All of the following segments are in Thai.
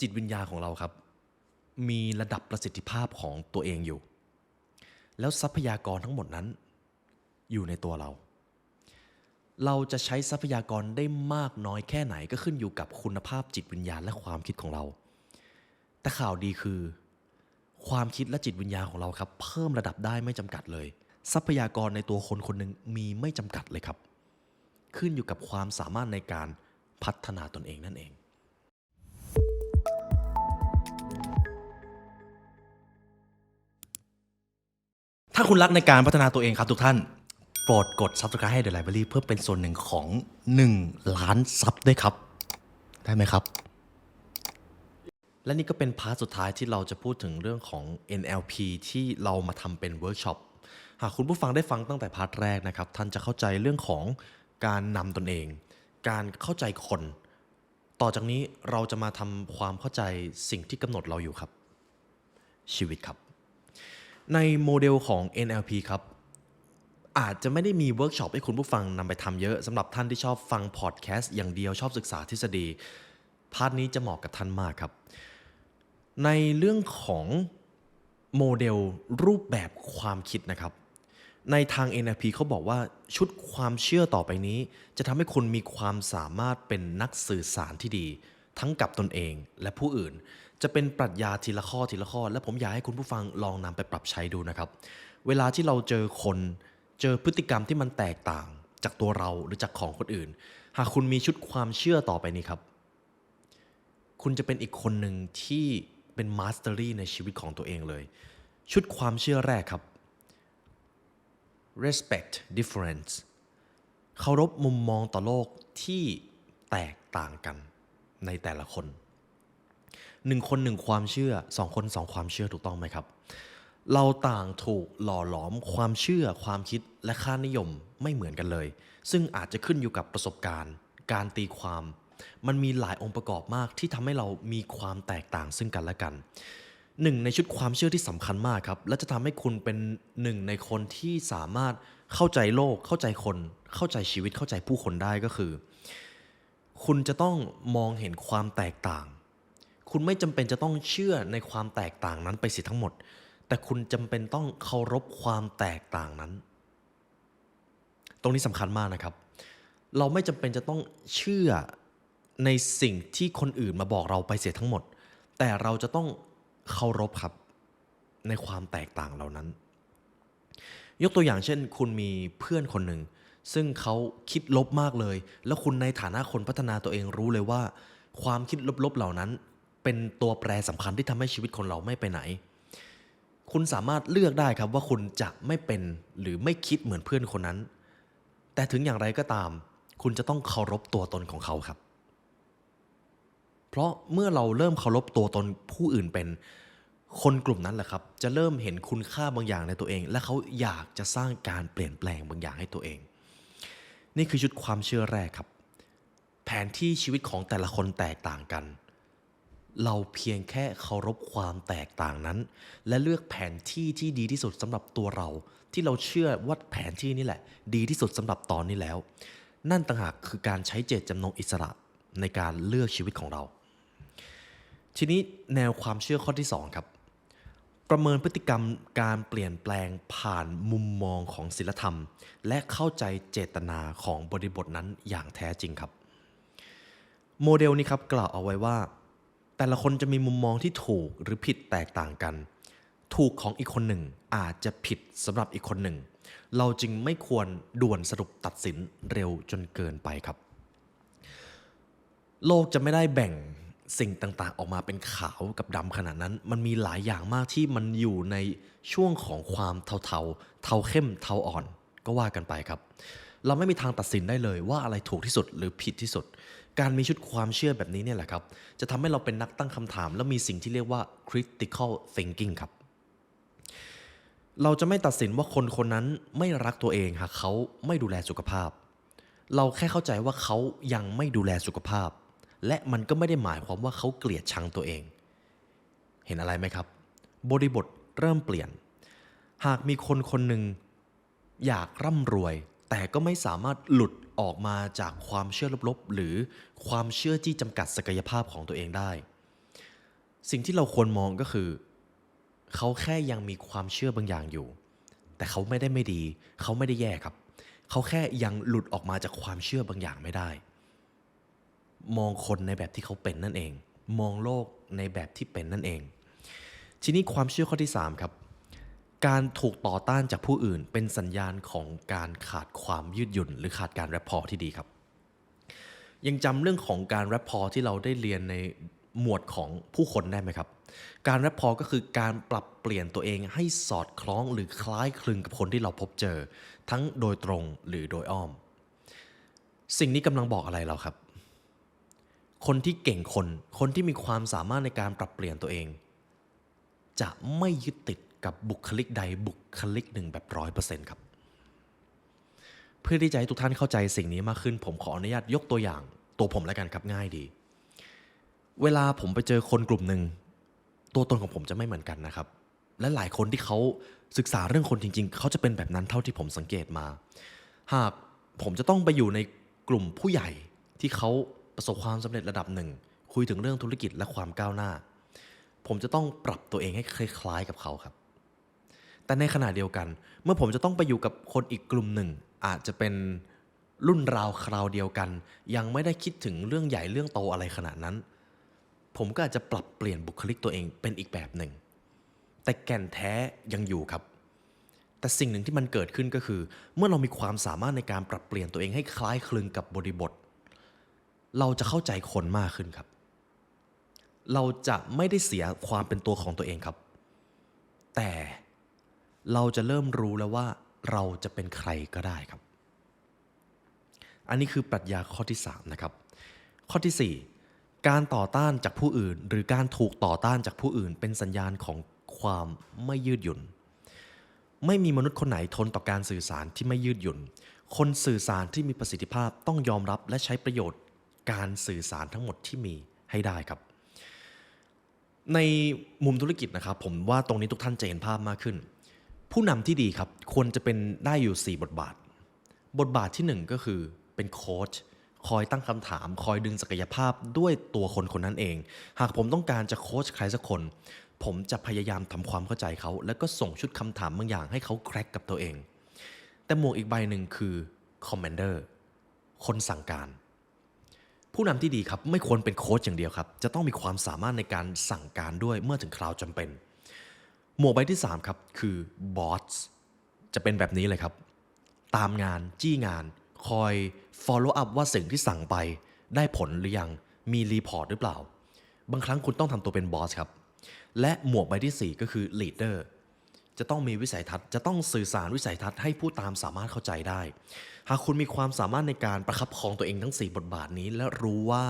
จิตวิญญาณของเราครับมีระดับประสิทธิภาพของตัวเองอยู่แล้วทรัพยากรทั้งหมดนั้นอยู่ในตัวเราจะใช้ทรัพยากรได้มากน้อยแค่ไหนก็ขึ้นอยู่กับคุณภาพจิตวิญญาณและความคิดของเราแต่ข่าวดีคือความคิดและจิตวิญญาณของเราครับเพิ่มระดับได้ไม่จำกัดเลยทรัพยากรในตัวคนคนหนึ่งมีไม่จำกัดเลยครับขึ้นอยู่กับความสามารถในการพัฒนาตนเองนั่นเองถ้าคุณรักในการพัฒนาตัวเองครับทุกท่านโปรดกด Subscribe ให้ The Library เพื่อเป็นส่วนหนึ่งของ1 ล้านซับด้วยครับได้ไหมครับและนี่ก็เป็นพาร์ทสุดท้ายที่เราจะพูดถึงเรื่องของ NLP ที่เรามาทำเป็นเวิร์กช็อปหากคุณผู้ฟังได้ฟังตั้งแต่พาร์ทแรกนะครับท่านจะเข้าใจเรื่องของการนำตนเองการเข้าใจคนต่อจากนี้เราจะมาทำความเข้าใจสิ่งที่กำหนดเราอยู่ครับชีวิตครับในโมเดลของ NLP ครับอาจจะไม่ได้มีเวิร์กช็อปให้คุณผู้ฟังนำไปทำเยอะสำหรับท่านที่ชอบฟังพอดแคสต์อย่างเดียวชอบศึกษาทฤษฎีพาร์ทนี้จะเหมาะกับท่านมากครับในเรื่องของโมเดลรูปแบบความคิดนะครับในทาง NLP เขาบอกว่าชุดความเชื่อต่อไปนี้จะทำให้คุณมีความสามารถเป็นนักสื่อสารที่ดีทั้งกับตนเองและผู้อื่นจะเป็นปรัชญาทีละข้อทีละข้อและผมอยากให้คุณผู้ฟังลองนำไปปรับใช้ดูนะครับเวลาที่เราเจอคนเจอพฤติกรรมที่มันแตกต่างจากตัวเราหรือจากของคนอื่นหากคุณมีชุดความเชื่อต่อไปนี้ครับคุณจะเป็นอีกคนหนึ่งที่เป็นมาสเตอรี่ในชีวิตของตัวเองเลยชุดความเชื่อแรกครับ respect difference เคารพมุมมองต่อโลกที่แตกต่างกันในแต่ละคน1 คน 1 ความเชื่อ2 คน 2 ความเชื่อถูกต้องไหมครับเราต่างถูกหล่อหลอมความเชื่อความคิดและค่านิยมไม่เหมือนกันเลยซึ่งอาจจะขึ้นอยู่กับประสบการณ์การตีความมันมีหลายองค์ประกอบมากที่ทำให้เรามีความแตกต่างซึ่งกันและกัน1 ในชุดความเชื่อที่สำคัญมากครับและจะทำให้คุณเป็น1 ในคนที่สามารถเข้าใจโลกเข้าใจคนเข้าใจชีวิตเข้าใจผู้คนได้ก็คือคุณจะต้องมองเห็นความแตกต่างคุณไม่จำเป็นจะต้องเชื่อในความแตกต่างนั้นไปเสียทั้งหมดแต่คุณจำเป็นต้องเคารพความแตกต่างนั้นตรงนี้สำคัญมากนะครับเราไม่จำเป็นจะต้องเชื่อในสิ่งที่คนอื่นมาบอกเราไปเสียทั้งหมดแต่เราจะต้องเคารพครับในความแตกต่างเหล่านั้นยกตัวอย่างเช่นคุณมีเพื่อนคนหนึ่งซึ่งเขาคิดลบมากเลยแล้วคุณในฐานะคนพัฒนาตัวเองรู้เลยว่าความคิดลบๆเหล่านั้นเป็นตัวแปรสำคัญที่ทำให้ชีวิตคนเราไม่ไปไหนคุณสามารถเลือกได้ครับว่าคุณจะไม่เป็นหรือไม่คิดเหมือนเพื่อนคนนั้นแต่ถึงอย่างไรก็ตามคุณจะต้องเคารพตัวตนของเขาครับเพราะเมื่อเราเริ่มเคารพตัวตนผู้อื่นเป็นคนกลุ่มนั้นแหละครับจะเริ่มเห็นคุณค่าบางอย่างในตัวเองและเขาอยากจะสร้างการเปลี่ยนแปลงบางอย่างให้ตัวเองนี่คือชุดความเชื่อแรกครับแผนที่ชีวิตของแต่ละคนแตกต่างกันเราเพียงแค่เคารพความแตกต่างนั้นและเลือกแผนที่ที่ดีที่สุดสำหรับตัวเราที่เราเชื่อว่าแผนที่นี่แหละดีที่สุดสำหรับตอนนี้แล้วนั่นต่างหากคือการใช้เจตจำนงอิสระในการเลือกชีวิตของเราทีนี้แนวความเชื่อข้อที่2ครับประเมินพฤติกรรมการเปลี่ยนแปลงผ่านมุมมองของศีลธรรมและเข้าใจเจตนาของบริบทนั้นอย่างแท้จริงครับโมเดลนี้ครับกล่าวเอาไว้ว่าแต่ละคนจะมีมุมมองที่ถูกหรือผิดแตกต่างกันถูกของอีกคนหนึ่งอาจจะผิดสำหรับอีกคนหนึ่งเราจึงไม่ควรด่วนสรุปตัดสินเร็วจนเกินไปครับโลกจะไม่ได้แบ่งสิ่งต่างๆออกมาเป็นขาวกับดำขนาดนั้นมันมีหลายอย่างมากที่มันอยู่ในช่วงของความเทาๆเทาเข้มเทาอ่อนก็ว่ากันไปครับเราไม่มีทางตัดสินได้เลยว่าอะไรถูกที่สุดหรือผิดที่สุดการมีชุดความเชื่อแบบนี้เนี่ยแหละครับจะทำให้เราเป็นนักตั้งคำถามและมีสิ่งที่เรียกว่า critical thinking ครับเราจะไม่ตัดสินว่าคนคนนั้นไม่รักตัวเองหากเขาไม่ดูแลสุขภาพเราแค่เข้าใจว่าเขายังไม่ดูแลสุขภาพและมันก็ไม่ได้หมายความว่าเขาเกลียดชังตัวเองเห็นอะไรไหมครับบริบทเริ่มเปลี่ยนหากมีคนคนหนึ่งอยากร่ำรวยแต่ก็ไม่สามารถหลุดออกมาจากความเชื่อลบๆหรือความเชื่อที่จำกัดศักยภาพของตัวเองได้ สิ่งที่เราควรมองก็คือเขาแค่ยังมีความเชื่อบางอย่างอยู่แต่เขาไม่ได้ไม่ดีเขาไม่ได้แย่ครับเขาแค่ยังหลุดออกมาจากความเชื่อบางอย่างไม่ได้มองคนในแบบที่เขาเป็นนั่นเองมองโลกในแบบที่เป็นนั่นเองทีนี้ความเชื่อข้อที่3ครับการถูกต่อต้านจากผู้อื่นเป็นสัญญาณของการขาดความยืดหยุ่นหรือขาดการแรปพอร์ที่ดีครับยังจำเรื่องของการแรปพอร์ที่เราได้เรียนในหมวดของผู้คนได้ไหมครับการแรปพอร์ก็คือการปรับเปลี่ยนตัวเองให้สอดคล้องหรือคล้ายคลึงกับคนที่เราพบเจอทั้งโดยตรงหรือโดยอ้อมสิ่งนี้กำลังบอกอะไรเราครับคนที่เก่งคนที่มีความสามารถในการปรับเปลี่ยนตัวเองจะไม่ยึดติดกับบุคลิกใดบุคลิกหนึ่งแบบ100%ครับเพื่อที่จะให้ทุกท่านเข้าใจสิ่งนี้มากขึ้นผมขออนุญาตยกตัวอย่างตัวผมแล้วกันครับง่ายดีเวลาผมไปเจอคนกลุ่มหนึ่งตัวตนของผมจะไม่เหมือนกันนะครับและหลายคนที่เขาศึกษาเรื่องคนจริงๆเขาจะเป็นแบบนั้นเท่าที่ผมสังเกตมาหากผมจะต้องไปอยู่ในกลุ่มผู้ใหญ่ที่เขาประสบความสำเร็จระดับหนึ่งคุยถึงเรื่องธุรกิจและความก้าวหน้าผมจะต้องปรับตัวเองให้คล้ายๆกับเขาครับแต่ในขณะเดียวกันเมื่อผมจะต้องไปอยู่กับคนอีกกลุ่มหนึ่งอาจจะเป็นรุ่นราวคราวเดียวกันยังไม่ได้คิดถึงเรื่องใหญ่เรื่องโตอะไรขนาดนั้นผมก็อาจจะปรับเปลี่ยนบุคลิกตัวเองเป็นอีกแบบหนึ่งแต่แก่นแท้ยังอยู่ครับแต่สิ่งหนึ่งที่มันเกิดขึ้นก็คือเมื่อเรามีความสามารถในการปรับเปลี่ยนตัวเองให้คล้ายคลึงกับบริบทเราจะเข้าใจคนมากขึ้นครับเราจะไม่ได้เสียความเป็นตัวของตัวเองครับแต่เราจะเริ่มรู้แล้วว่าเราจะเป็นใครก็ได้ครับอันนี้คือปรัชญาข้อที่3นะครับข้อที่4การต่อต้านจากผู้อื่นหรือการถูกต่อต้านจากผู้อื่นเป็นสัญญาณของความไม่ยืดหยุ่นไม่มีมนุษย์คนไหนทนต่อการสื่อสารที่ไม่ยืดหยุ่นคนสื่อสารที่มีประสิทธิภาพต้องยอมรับและใช้ประโยชน์การสื่อสารทั้งหมดที่มีให้ได้ครับในมุมธุรกิจนะครับผมว่าตรงนี้ทุกท่านจะเห็นภาพมากขึ้นผู้นำที่ดีครับควรจะเป็นได้อยู่4บทบาทบทบาทที่1ก็คือเป็นโค้ชคอยตั้งคำถามคอยดึงศักยภาพด้วยตัวคนคนนั้นเองหากผมต้องการจะโค้ชใครสักคนผมจะพยายามทำความเข้าใจเขาแล้วก็ส่งชุดคำถามบางอย่างให้เขาแคร็กกับตัวเองแต่หมวกอีกใบหนึ่งคือคอมมานเดอร์คนสั่งการผู้นำที่ดีครับไม่ควรเป็นโค้ชอย่างเดียวครับจะต้องมีความสามารถในการสั่งการด้วยเมื่อถึงคราวจำเป็นหมวกใบที่3ครับคือบอสจะเป็นแบบนี้เลยครับตามงานจี้งานคอย follow up ว่าสิ่งที่สั่งไปได้ผลหรือยังมีรีพอร์ตหรือเปล่าบางครั้งคุณต้องทำตัวเป็นบอสครับและหมวกใบที่4ก็คือ leader จะต้องมีวิสัยทัศน์จะต้องสื่อสารวิสัยทัศน์ให้ผู้ตามสามารถเข้าใจได้หากคุณมีความสามารถในการประคับประคองตัวเองทั้ง4บทบาทนี้และรู้ว่า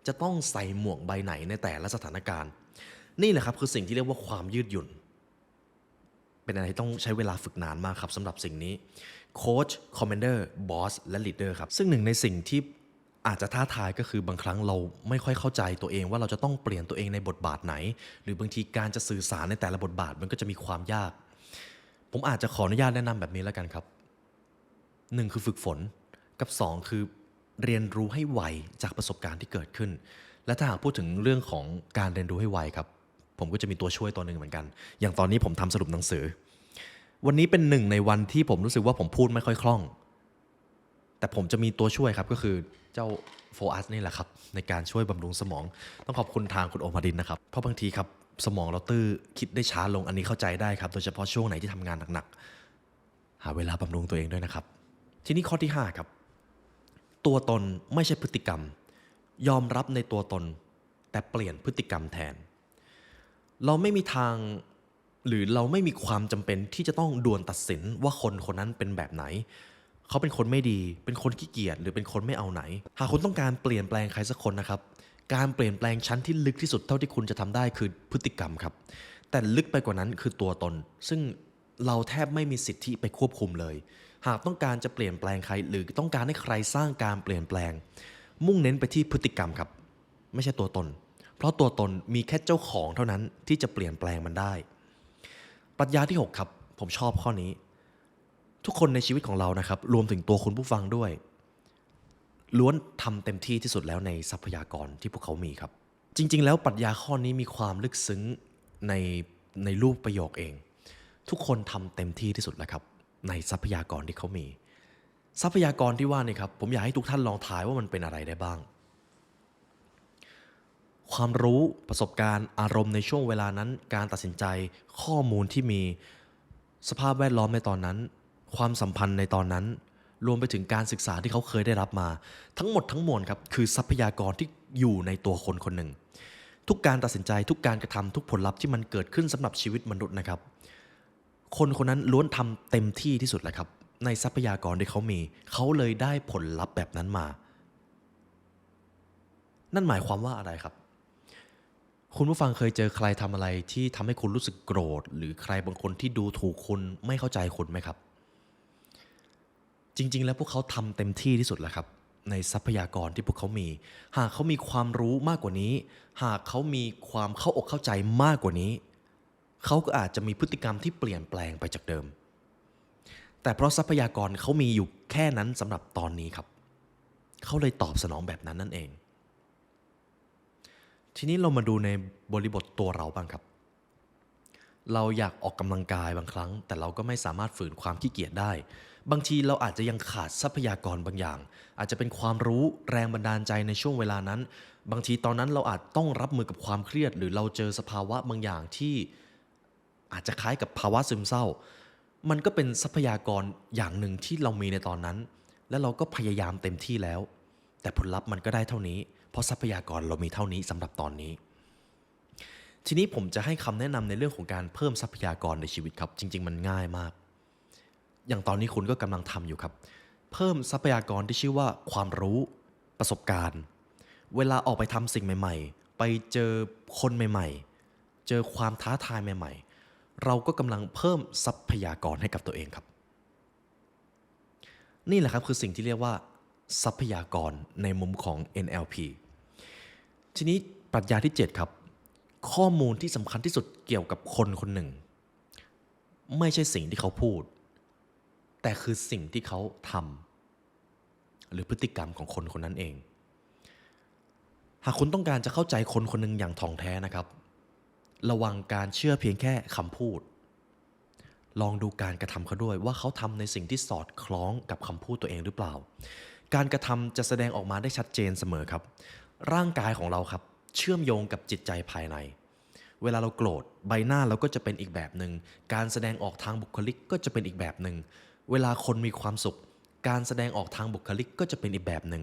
จะต้องใส่หมวกใบไหนในแต่ละสถานการณ์นี่แหละครับคือสิ่งที่เรียกว่าความยืดหยุ่นเป็นอะไรที่ต้องใช้เวลาฝึกนานมากครับสำหรับสิ่งนี้โค้ชคอมมานเดอร์บอสและลีดเดอร์ครับซึ่งหนึ่งในสิ่งที่อาจจะท้าทายก็คือบางครั้งเราไม่ค่อยเข้าใจตัวเองว่าเราจะต้องเปลี่ยนตัวเองในบทบาทไหนหรือบางทีการจะสื่อสารในแต่ละบทบาทมันก็จะมีความยากผมอาจจะขออนุญาตแนะนำแบบนี้แล้วกันครับ1คือฝึกฝนกับ2คือเรียนรู้ให้ไวจากประสบการณ์ที่เกิดขึ้นและถ้าหากพูดถึงเรื่องของการเรียนรู้ให้ไวครับผมก็จะมีตัวช่วยตัวหนึ่งเหมือนกันอย่างตอนนี้ผมทำสรุปหนังสือวันนี้เป็น1ในวันที่ผมรู้สึกว่าผมพูดไม่ค่อยคล่องแต่ผมจะมีตัวช่วยครับก็คือเจ้าโฟอัสนี่แหละครับในการช่วยบำรุงสมองต้องขอบคุณทางคุณโอมาดินนะครับเพราะบางทีครับสมองเราตื้อคิดได้ช้าลงอันนี้เข้าใจได้ครับโดยเฉพาะช่วงไหนที่ทำงานหนักๆหาเวลาบำรุงตัวเองด้วยนะครับทีนี้ข้อที่5ครับตัวตนไม่ใช่พฤติกรรมยอมรับในตัวตนแต่เปลี่ยนพฤติกรรมแทนเราไม่มีทางหรือเราไม่มีความจำเป็นที่จะต้องด่วนตัดสินว่าคนคนนั้นเป็นแบบไหนเขาเป็นคนไม่ดีเป็นคนขี้เกียจหรือเป็นคนไม่เอาไหนหากคุณต้องการเปลี่ยนแปลงใครสักคนนะครับการเปลี่ยนแปลงชั้นที่ลึกที่สุดเท่าที่คุณจะทำได้คือพฤติกรรมครับแต่ลึกไปกว่านั้นคือตัวตนซึ่งเราแทบไม่มีสิทธิไปควบคุมเลยหากต้องการจะเปลี่ยนแปลงใครหรือต้องการให้ใครสร้างการเปลี่ยนแปลงมุ่งเน้นไปที่พฤติกรรมครับไม่ใช่ตัวตนเพราะตัวตนมีแค่เจ้าของเท่านั้นที่จะเปลี่ยนแปลงมันได้ปรัชญาที่6ครับผมชอบข้อนี้ทุกคนในชีวิตของเรานะครับรวมถึงตัวคุณผู้ฟังด้วยล้วนทำเต็มที่ที่สุดแล้วในทรัพยากรที่พวกเขามีครับ จริงๆแล้วปรัชญาข้อนี้มีความลึกซึ้งในในรูปประโยคเองทุกคนทำเต็มที่ที่สุดแล้วครับในทรัพยากรที่เขามีทรัพยากรที่ว่านี่ครับผมอยากให้ทุกท่านลองทายว่ามันเป็นอะไรได้บ้างความรู้ประสบการณ์อารมณ์ในช่วงเวลานั้นการตัดสินใจข้อมูลที่มีสภาพแวดล้อมในตอนนั้นความสัมพันธ์ในตอนนั้นรวมไปถึงการศึกษาที่เขาเคยได้รับมาทั้งหมดทั้งมวลครับคือทรัพยากรที่อยู่ในตัวคนคนหนึ่งทุกการตัดสินใจทุกการกระทำทุกผลลัพธ์ที่มันเกิดขึ้นสำหรับชีวิตมนุษย์นะครับคนคนนั้นล้วนทำเต็มที่ที่สุดแหละครับในทรัพยากรที่เขามีเขาเลยได้ผลลัพธ์แบบนั้นมานั่นหมายความว่าอะไรครับ คุณผู้ฟังเคยเจอใครทำอะไรที่ทำให้คุณรู้สึกโกรธหรือใครบางคนที่ดูถูกคุณไม่เข้าใจคุณไหมครับจริงๆแล้วพวกเขาทำเต็มที่ที่สุดแล้วครับในทรัพยากรที่พวกเขามีหากเขามีความรู้มากกว่านี้หากเขามีความเข้าอกเข้าใจมากกว่านี้เขาก็อาจจะมีพฤติกรรมที่เปลี่ยนแปลงไปจากเดิมแต่เพราะทรัพยากรเขามีอยู่แค่นั้นสำหรับตอนนี้ครับเขาเลยตอบสนองแบบนั้นนั่นเองทีนี้เรามาดูในบริบทตัวเราบ้างครับ เราอยากออกกำลังกายบางครั้งแต่เราก็ไม่สามารถฝืนความขี้เกียจได้บางทีเราอาจจะยังขาดทรัพยากรบางอย่างอาจจะเป็นความรู้แรงบันดาลใจในช่วงเวลานั้นบางทีตอนนั้นเราอาจต้องรับมือกับความเครียดหรือเราเจอสภาวะบางอย่างที่อาจจะคล้ายกับภาวะซึมเศร้ามันก็เป็นทรัพยากรอย่างหนึ่งที่เรามีในตอนนั้นและเราก็พยายามเต็มที่แล้วแต่ผลลัพธ์มันก็ได้เท่านี้เพราะทรัพยากรเรามีเท่านี้สำหรับตอนนี้ ทีนี้ผมจะให้คำแนะนำในเรื่องของการเพิ่มทรัพยากรในชีวิตครับจริงๆมันง่ายมากอย่างตอนนี้คุณก็กำลังทำอยู่ครับเพิ่มทรัพยากรที่ชื่อว่าความรู้ประสบการณ์เวลาออกไปทำสิ่งใหม่ๆไปเจอคนใหม่ๆเจอความท้าทายใหม่ๆเราก็กำลังเพิ่มทรัพยากรให้กับตัวเองครับนี่แหละครับคือสิ่งที่เรียกว่าทรัพยากรในมุมของ NLP ทีนี้ปรัชญาที่7ครับข้อมูลที่สำคัญที่สุดเกี่ยวกับคนคนหนึ่งไม่ใช่สิ่งที่เขาพูดแต่คือสิ่งที่เขาทำหรือพฤติกรรมของคนคนนั้นเองหากคุณต้องการจะเข้าใจคนคนหนึ่งอย่างถ่องแท้นะครับระวังการเชื่อเพียงแค่คำพูดลองดูการกระทำเขาด้วยว่าเขาทำในสิ่งที่สอดคล้องกับคำพูดตัวเองหรือเปล่าการกระทำจะแสดงออกมาได้ชัดเจนเสมอครับร่างกายของเราครับเชื่อมโยงกับจิตใจภายในเวลาเราโกรธใบหน้าเราก็จะเป็นอีกแบบหนึ่งการแสดงออกทางบุคลิกก็จะเป็นอีกแบบหนึ่งเวลาคนมีความสุขการแสดงออกทางบุคลิกก็จะเป็นอีกแบบหนึ่ง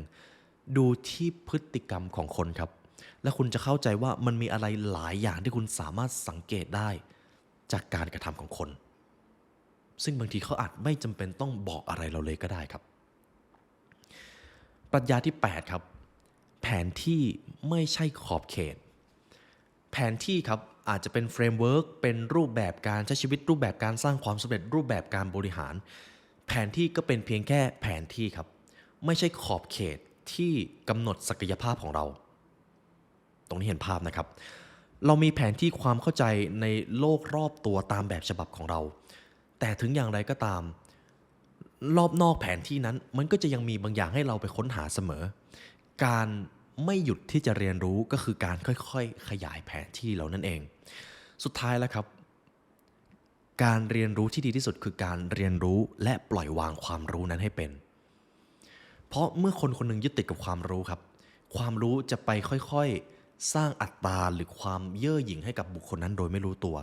ดูที่พฤติกรรมของคนครับและคุณจะเข้าใจว่ามันมีอะไรหลายอย่างที่คุณสามารถสังเกตได้จากการกระทำของคนซึ่งบางทีเขาอาจไม่จำเป็นต้องบอกอะไรเราเลยก็ได้ครับปรัชญาที่8ครับแผนที่ไม่ใช่ขอบเขตแผนที่ครับอาจจะเป็นเฟรมเวิร์กเป็นรูปแบบการใช้ชีวิตรูปแบบการสร้างความสำเร็จรูปแบบการบริหารแผนที่ก็เป็นเพียงแค่แผนที่ครับไม่ใช่ขอบเขตที่กำหนดศักยภาพของเราตรงนี้เห็นภาพนะครับเรามีแผนที่ความเข้าใจในโลกรอบตัวตามแบบฉบับของเราแต่ถึงอย่างไรก็ตาม รอบนอกแผนที่นั้นมันก็จะยังมีบางอย่างให้เราไปค้นหาเสมอ การไม่หยุดที่จะเรียนรู้ก็คือการค่อยๆขยายแผนที่เรานั่นเอง สุดท้ายแล้วครับการเรียนรู้ที่ดีที่สุดคือการเรียนรู้และปล่อยวางความรู้นั้นให้เป็น เพราะเมื่อคนคนหนึ่งยึดติดกับความรู้ครับความรู้จะไปค่อยๆสร้างอัตราหรือความเย่อหยิ่งให้กับบุคคลนั้นโดยไม่รู้ตัว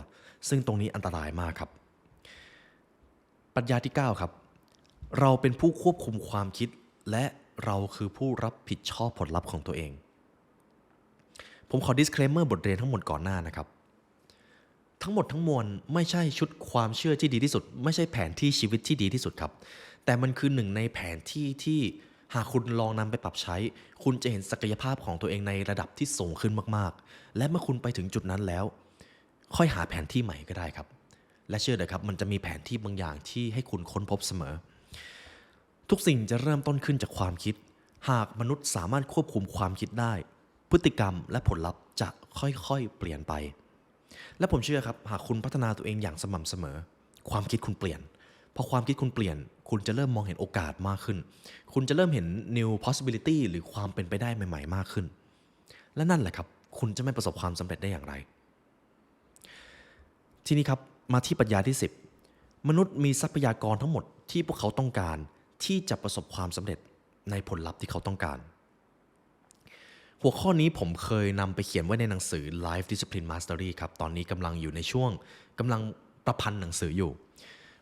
ซึ่งตรงนี้อันตรายมากครับปรัชญาที่9ครับเราเป็นผู้ควบคุมความคิดและเราคือผู้รับผิดชอบผลลัพธ์ของตัวเองผมขอ disclaimer บทเรียนทั้งหมดก่อนหน้านะครับทั้งหมดทั้งมวลไม่ใช่ชุดความเชื่อที่ดีที่สุดไม่ใช่แผนที่ชีวิตที่ดีที่สุดครับแต่มันคือหนึ่งในแผนที่ที่หากคุณลองนำไปปรับใช้คุณจะเห็นศักยภาพของตัวเองในระดับที่สูงขึ้นมากๆและเมื่อคุณไปถึงจุดนั้นแล้วค่อยหาแผนที่ใหม่ก็ได้ครับและเชื่อเลยครับมันจะมีแผนที่บางอย่างที่ให้คุณค้นพบเสมอ ทุกสิ่งจะเริ่มต้นขึ้นจากความคิด หากมนุษย์สามารถควบคุมความคิดได้ พฤติกรรมและผลลัพธ์จะค่อยๆเปลี่ยนไป และผมเชื่อครับ หากคุณพัฒนาตัวเองอย่างสม่ำเสมอ ความคิดคุณเปลี่ยน พอความคิดคุณเปลี่ยน คุณจะเริ่มมองเห็นโอกาสมากขึ้น คุณจะเริ่มเห็น new possibility หรือความเป็นไปได้ใหม่ๆมากขึ้น และนั่นแหละครับ คุณจะไม่ประสบความสำเร็จได้อย่างไรทีนี้ครับมาที่ปรัชญาที่10มนุษย์มีทรัพยากรทั้งหมดที่พวกเขาต้องการที่จะประสบความสำเร็จในผลลัพธ์ที่เขาต้องการหัวข้อนี้ผมเคยนำไปเขียนไว้ในหนังสือ Life Discipline Mastery ครับตอนนี้กำลังอยู่ในช่วงกำลังประพันธ์หนังสืออยู่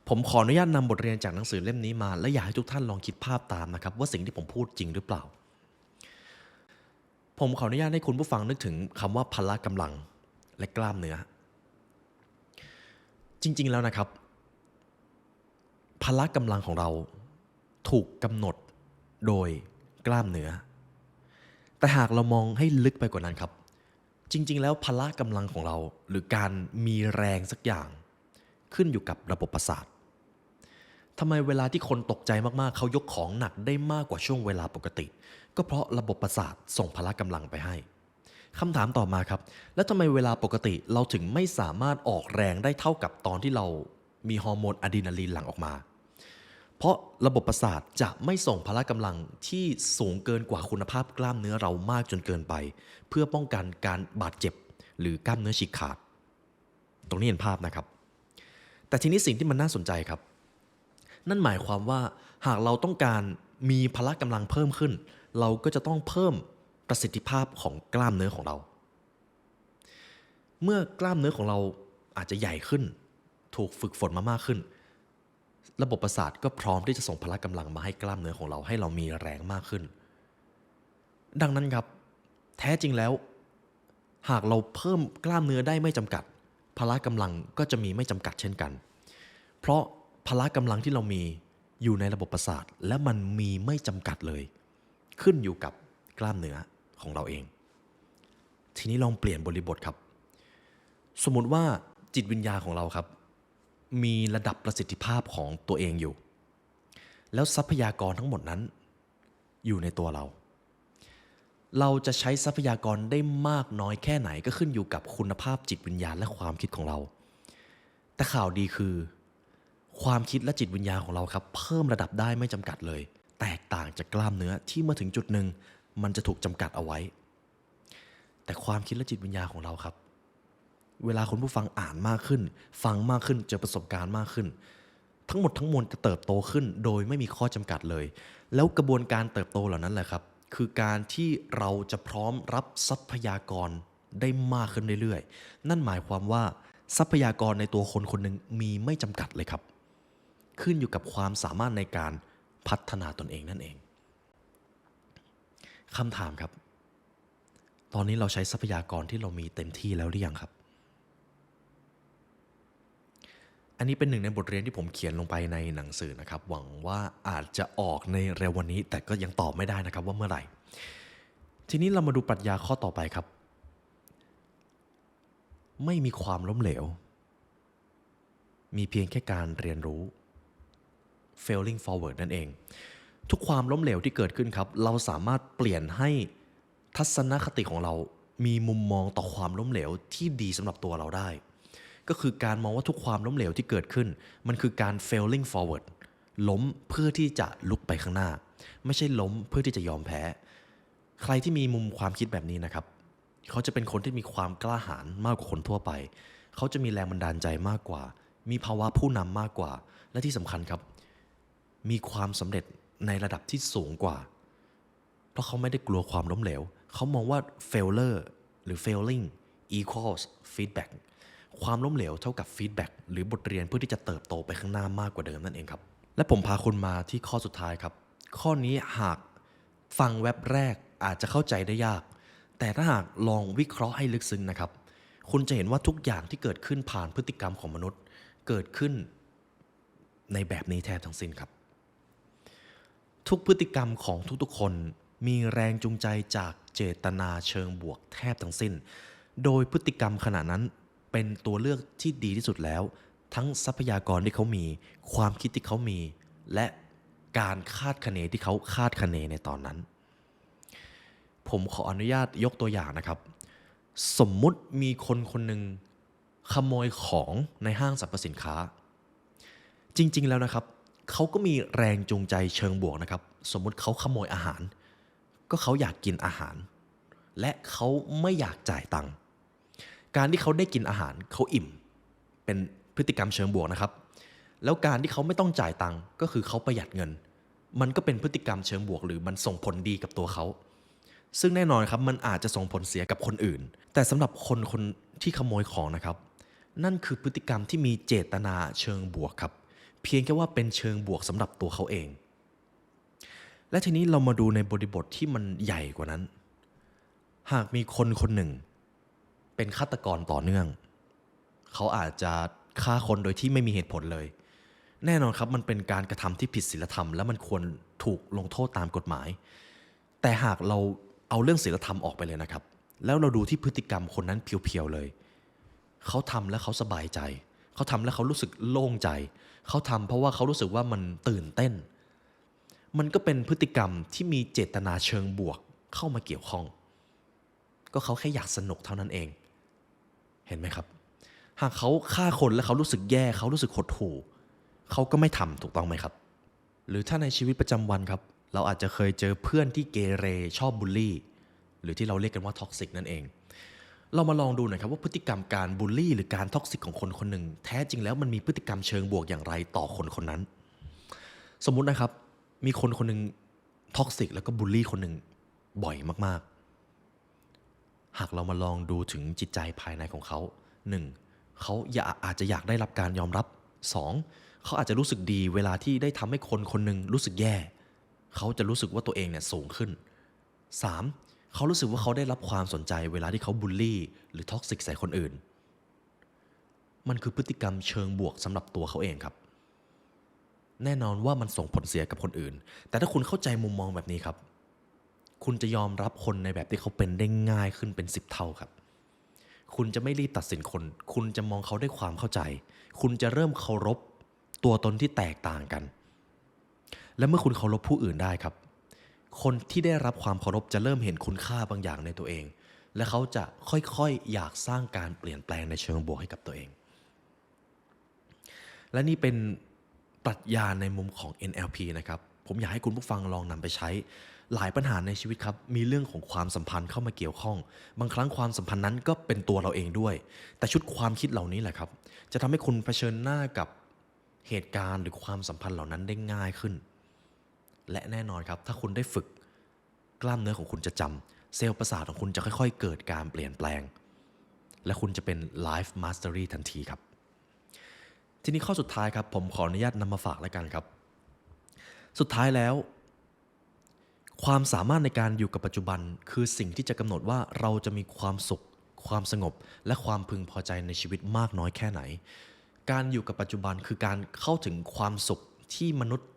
ผมขออนุญาตนำบทเรียนจากหนังสือเล่มนี้มาและอยากให้ทุกท่านลองคิดภาพตามนะครับว่าสิ่งที่ผมพูดจริงหรือเปล่าผมขออนุญาตให้คุณผู้ฟังนึกถึงคำว่าพละกำลังและกล้ามเนื้อจริงๆแล้วนะครับพละกำลังของเราถูกกำหนดโดยกล้ามเนื้อแต่หากเรามองให้ลึกไปกว่านั้นครับจริงๆแล้วพละกำลังของเราหรือการมีแรงสักอย่างขึ้นอยู่กับระบบประสาททำไมเวลาที่คนตกใจมากๆเขายกของหนักได้มากกว่าช่วงเวลาปกติก็เพราะระบบประสาทส่งพละกำลังไปให้คำถามต่อมาครับแล้วทำไมเวลาปกติเราถึงไม่สามารถออกแรงได้เท่ากับตอนที่เรามีฮอร์โมนอะดรีนาลีนหลั่งออกมาเพราะระบบประสาทจะไม่ส่งพละกำลังที่สูงเกินกว่าคุณภาพกล้ามเนื้อเรามากจนเกินไปเพื่อป้องกันการบาดเจ็บหรือกล้ามเนื้อฉีกขาดตรงนี้เห็นภาพนะครับแต่ทีนี้สิ่งที่มันน่าสนใจครับนั่นหมายความว่าหากเราต้องการมีพละกำลังเพิ่มขึ้นเราก็จะต้องเพิ่มประสิทธิภาพของกล้ามเนื้อของเราเมื่อกล้ามเนื้อของเราอาจจะใหญ่ขึ้นถูกฝึกฝนมามากขึ้นระบบประสาทก็พร้อมที่จะส่งพละกำลังมาให้กล้ามเนื้อของเราให้เรามีแรงมากขึ้นดังนั้นครับแท้จริงแล้วหากเราเพิ่มกล้ามเนื้อได้ไม่จำกัดพละกำลังก็จะมีไม่จำกัดเช่นกันเพราะพละกำลังที่เรามีอยู่ในระบบประสาทและมันมีไม่จำกัดเลยขึ้นอยู่กับกล้ามเนื้อของเราเองทีนี้ลองเปลี่ยนบริบทครับสมมุติว่าจิตวิญญาณของเราครับมีระดับประสิทธิภาพของตัวเองอยู่แล้วทรัพยากรทั้งหมดนั้นอยู่ในตัวเราจะใช้ทรัพยากรได้มากน้อยแค่ไหนก็ขึ้นอยู่กับคุณภาพจิตวิญญาณและความคิดของเราแต่ข่าวดีคือความคิดและจิตวิญญาณของเราครับเพิ่มระดับได้ไม่จำกัดเลยแตกต่างจากกล้ามเนื้อที่เมื่อถึงจุดหนึ่งมันจะถูกจำกัดเอาไว้แต่ความคิดและจิตวิญญาณของเราครับเวลาคุณผู้ฟังอ่านมากขึ้นฟังมากขึ้นเจอประสบการณ์มากขึ้นทั้งหมดทั้งมวลจะเติบโตขึ้นโดยไม่มีข้อจำกัดเลยแล้วกระบวนการเติบโตเหล่านั้นแหละครับคือการที่เราจะพร้อมรับทรัพยากรได้มากขึ้นเรื่อยๆนั่นหมายความว่าทรัพยากรในตัวคนคนหนึ่งมีไม่จำกัดเลยครับขึ้นอยู่กับความสามารถในการพัฒนาตนเองนั่นเองคำถามครับตอนนี้เราใช้ทรัพยากรที่เรามีเต็มที่แล้วหรือยังครับอันนี้เป็นหนึ่งในบทเรียนที่ผมเขียนลงไปในหนังสือนะครับหวังว่าอาจจะออกในเร็ววันนี้แต่ก็ยังตอบไม่ได้นะครับว่าเมื่อไหร่ทีนี้เรามาดูปรัชญาข้อต่อไปครับไม่มีความล้มเหลวมีเพียงแค่การเรียนรู้ failing forward นั่นเองทุกความล้มเหลวที่เกิดขึ้นครับเราสามารถเปลี่ยนให้ทัศนคติของเรามีมุมมองต่อความล้มเหลวที่ดีสำหรับตัวเราได้ก็คือการมองว่าทุกความล้มเหลวที่เกิดขึ้นมันคือการ failing forward ล้มเพื่อที่จะลุกไปข้างหน้าไม่ใช่ล้มเพื่อที่จะยอมแพ้ใครที่มีมุมความคิดแบบนี้นะครับเขาจะเป็นคนที่มีความกล้าหาญมากกว่าคนทั่วไปเขาจะมีแรงบันดาลใจมากกว่ามีภาวะผู้นำมากกว่าและที่สำคัญครับมีความสำเร็จในระดับที่สูงกว่าเพราะเขาไม่ได้กลัวความล้มเหลวเขามองว่า failure หรือ failing equals feedback ความล้มเหลวเท่ากับ feedback หรือบทเรียนเพื่อที่จะเติบโตไปข้างหน้ามากกว่าเดิมนั่นเองครับและผมพาคุณมาที่ข้อสุดท้ายครับข้อนี้หากฟังแว็บแรกอาจจะเข้าใจได้ยากแต่ถ้าหากลองวิเคราะห์ให้ลึกซึ้งนะครับคุณจะเห็นว่าทุกอย่างที่เกิดขึ้นผ่านพฤติกรรมของมนุษย์เกิดขึ้นในแบบนี้แทบทั้งสิ้นครับทุกพฤติกรรมของทุกๆคนมีแรงจูงใจจากเจตนาเชิงบวกแทบทั้งสิ้นโดยพฤติกรรมขณะนั้นเป็นตัวเลือกที่ดีที่สุดแล้วทั้งทรัพยากรที่เขามีความคิดที่เขามีและการคาดคะเนที่เขาคาดคะเนในตอนนั้นผมขออนุญาตยกตัวอย่างนะครับสมมุติมีคนคนหนึ่งขโมยของในห้างสรรพสินค้าจริงๆแล้วนะครับเขาก็มีแรงจูงใจเชิงบวกนะครับสมมุติเขาขโมยอาหารก็เขาอยากกินอาหาร และเขาไม่อยากจ่ายตังค์การที่เขาได้กินอาหารเขาอิ่มเป็นพฤติกรรมเชิงบวกนะครับแล้วการที่เขาไม่ต้องจ่ายตังค์ก็คือเขาประหยัดเงินมันก็เป็นพฤติกรรมเชิงบวกหรือมันส่งผลดีกับตัวเขาซึ่งแน่นอนครับมันอาจจะส่งผลเสียกับคนอื่นแต่สำหรับคนที่ขโมยของนะครับนั่นคือพฤติกรรมที่มีเจตนาเชิงบวกครับเพียงแค่ว่าเป็นเชิงบวกสำหรับตัวเขาเองและทีนี้เรามาดูในบริบทที่มันใหญ่กว่านั้นหากมีคนคนหนึ่งเป็นฆาตกรต่อเนื่องเขาอาจจะฆ่าคนโดยที่ไม่มีเหตุผลเลยแน่นอนครับมันเป็นการกระทำที่ผิดศีลธรรมและมันควรถูกลงโทษตามกฎหมายแต่หากเราเอาเรื่องศีลธรรมออกไปเลยนะครับแล้วเราดูที่พฤติกรรมคนนั้นเพียวๆเลยเขาทำแล้วเขาสบายใจเขาทำแล้วเขารู้สึกโล่งใจเขาทำเพราะว่าเขารู้สึกว่ามันตื่นเต้นมันก็เป็นพฤติกรรมที่มีเจตนาเชิงบวกเข้ามาเกี่ยวข้องก็เขาแค่อยากสนุกเท่านั้นเองเห็นไหมครับหากเขาฆ่าคนแล้วเขารู้สึกแย่เขารู้สึกหดหู่เขาก็ไม่ทำถูกต้องไหมครับหรือถ้าในชีวิตประจำวันครับเราอาจจะเคยเจอเพื่อนที่เกเรชอบบูลลี่หรือที่เราเรียกกันว่าท็อกซิกนั่นเองเรามาลองดูหน่อยครับว่าพฤติกรรมการบูลลี่หรือการท็อกซิกของคนคนหนึ่งแท้จริงแล้วมันมีพฤติกรรมเชิงบวกอย่างไรต่อคนคนนั้นสมมุตินะครับมีคนคนหนึ่งท็อกซิกแล้วก็บูลลี่คนหนึ่งบ่อยมากๆหากเรามาลองดูถึงจิตใจภายในของเขา 1. เขาอาจจะอยากได้รับการยอมรับ 2. เขาอาจจะรู้สึกดีเวลาที่ได้ทำให้คนคนหนึ่งรู้สึกแย่เขาจะรู้สึกว่าตัวเองเนี่ยสูงขึ้น 3. เขารู้สึกว่าเขาได้รับความสนใจเวลาที่เขาบูลลี่หรือท็อกซิกใส่คนอื่นมันคือพฤติกรรมเชิงบวกสำหรับตัวเขาเองครับแน่นอนว่ามันส่งผลเสียกับคนอื่นแต่ถ้าคุณเข้าใจมุมมองแบบนี้ครับคุณจะยอมรับคนในแบบที่เขาเป็นได้ง่ายขึ้นเป็น10 เท่าครับคุณจะไม่รีบตัดสินคนคุณจะมองเขาด้วยความเข้าใจคุณจะเริ่มเคารพตัวตนที่แตกต่างกันและเมื่อคุณเคารพผู้อื่นได้ครับคนที่ได้รับความเคารพจะเริ่มเห็นคุณค่าบางอย่างในตัวเองและเขาจะค่อยๆอยากสร้างการเปลี่ยนแปลงในเชิงบวกให้กับตัวเองและนี่เป็นปรัชญาในมุมของ NLP นะครับผมอยากให้คุณผู้ฟังลองนำไปใช้หลายปัญหาในชีวิตครับมีเรื่องของความสัมพันธ์เข้ามาเกี่ยวข้องบางครั้งความสัมพันธ์นั้นก็เป็นตัวเราเองด้วยแต่ชุดความคิดเหล่านี้แหละครับจะทำให้คุณเผชิญหน้ากับเหตุการณ์หรือความสัมพันธ์เหล่านั้นได้ง่ายขึ้นและแน่นอนครับถ้าคุณได้ฝึกกล้ามเนื้อของคุณจะจำเซลล์ประสาทของคุณจะค่อยๆเกิดการเปลี่ยนแปลงและคุณจะเป็น Life Mastery ทันทีครับทีนี้ข้อสุดท้ายครับผมขออนุญาตนำมาฝากแล้วกันครับสุดท้ายแล้วความสามารถในการอยู่กับปัจจุบันคือสิ่งที่จะกำหนดว่าเราจะมีความสุขความสงบและความพึงพอใจในชีวิตมากน้อยแค่ไหนการอยู่กับปัจจุบันคือการเข้าถึงความสุขที่มนุษย์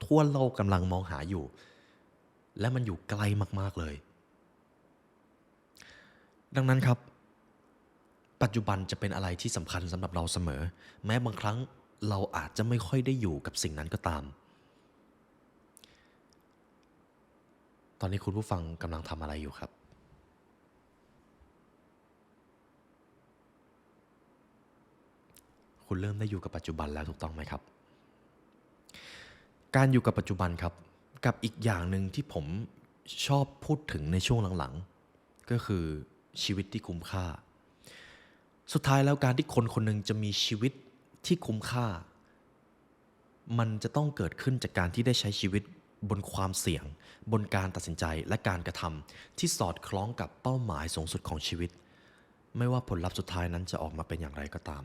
ทั่วโลกกำลังมองหาอยู่และมันอยู่ไกลมากๆเลยดังนั้นครับปัจจุบันจะเป็นอะไรที่สำคัญสำหรับเราเสมอแม้บางครั้งเราอาจจะไม่ค่อยได้อยู่กับสิ่งนั้นก็ตามตอนนี้คุณผู้ฟังกำลังทำอะไรอยู่ครับคุณเริ่มได้อยู่กับปัจจุบันแล้วถูกต้องไหมครับการอยู่กับปัจจุบันครับกับอีกอย่างหนึ่งที่ผมชอบพูดถึงในช่วงหลังๆก็คือชีวิตที่คุ้มค่าสุดท้ายแล้วการที่คนคนหนึ่งจะมีชีวิตที่คุ้มค่ามันจะต้องเกิดขึ้นจากการที่ได้ใช้ชีวิตบนความเสี่ยงบนการตัดสินใจและการกระทำที่สอดคล้องกับเป้าหมายสูงสุดของชีวิตไม่ว่าผลลัพธ์สุดท้ายนั้นจะออกมาเป็นอย่างไรก็ตาม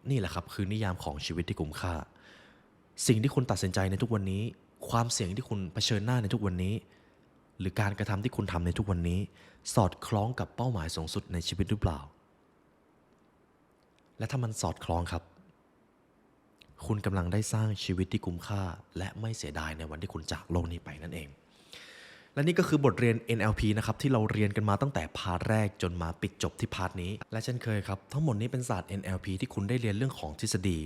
นี่แหละครับคือนิยามของชีวิตที่คุ้มค่าสิ่งที่คุณตัดสินใจในทุกวันนี้ความเสี่ยงที่คุณเผชิญหน้าในทุกวันนี้หรือการกระทำที่คุณทำในทุกวันนี้สอดคล้องกับเป้าหมายสูงสุดในชีวิตหรือเปล่าและถ้ามันสอดคล้องครับคุณกำลังได้สร้างชีวิตที่คุ้มค่าและไม่เสียดายในวันที่คุณจากโลกนี้ไปนั่นเองและนี่ก็คือบทเรียน NLP นะครับที่เราเรียนกันมาตั้งแต่พาร์ทแรกจนมาปิดจบที่พาร์ทนี้และเช่นเคยครับทั้งหมดนี้เป็นศาสตร์ NLP ที่คุณได้เรียนเรื่องของทฤษฎี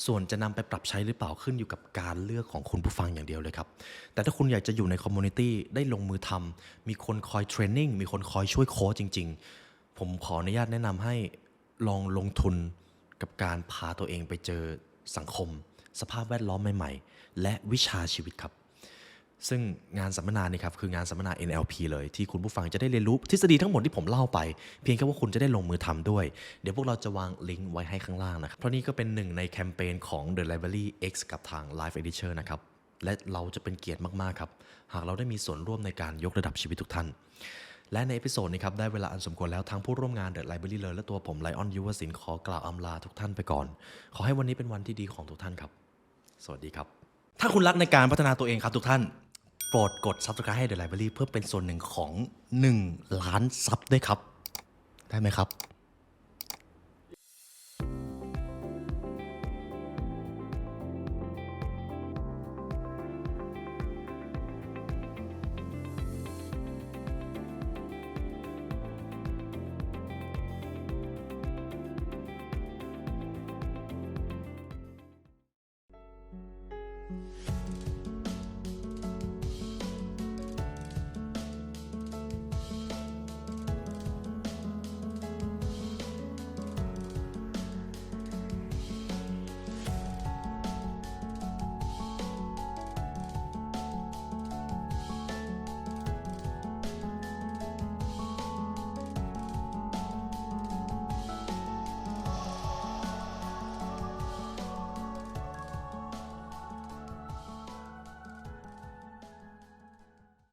ส่วนจะนำไปปรับใช้หรือเปล่าขึ้นอยู่กับการเลือกของคุณผู้ฟังอย่างเดียวเลยครับแต่ถ้าคุณอยากจะอยู่ในคอมมูนิตี้ได้ลงมือทำมีคนคอยเทรนนิ่งมีคนคอยช่วยโค้ชจริงๆผมขออนุญาตแนะนำให้ลองลงทุนกับการพาตัวเองไปเจอสังคมสภาพแวดล้อมใหม่ๆและวิชาชีวิตครับ ซึ่งงานสัมมนานี่ครับคืองานสัมมนา NLP เลยที่คุณผู้ฟังจะได้เรียนรู้ทฤษฎีทั้งหมดที่ผมเล่าไปเพียงแค่ว่าคุณจะได้ลงมือทำด้วยเดี๋ยวพวกเราจะวางลิงก์ไว้ให้ข้างล่างนะครับเพราะนี่ก็เป็นหนึ่งในแคมเปญของ The Library X กับทาง Life Editor นะครับและเราจะเป็นเกียรติมากๆครับหากเราได้มีส่วนร่วมในการยกระดับชีวิตทุกท่านและในเอพิโซดนี้ครับได้เวลาอันสมควรแล้วทั้งผู้ร่วมงาน The Library เลยและตัวผมไลออนยุวศิลป์ขอกล่าวอำลาทุกท่านไปก่อนขอให้วันนี้เป็นวันที่ดีของทุกท่านครับสวัสดีครับถ้าคุณรักในการพัฒนาตัวเองครับทุกท่านโปรดกด Subscribe ให้ The Library เพื่อเป็นส่วนหนึ่งของ1 ล้านซับด้วยครับได้ไหมครับ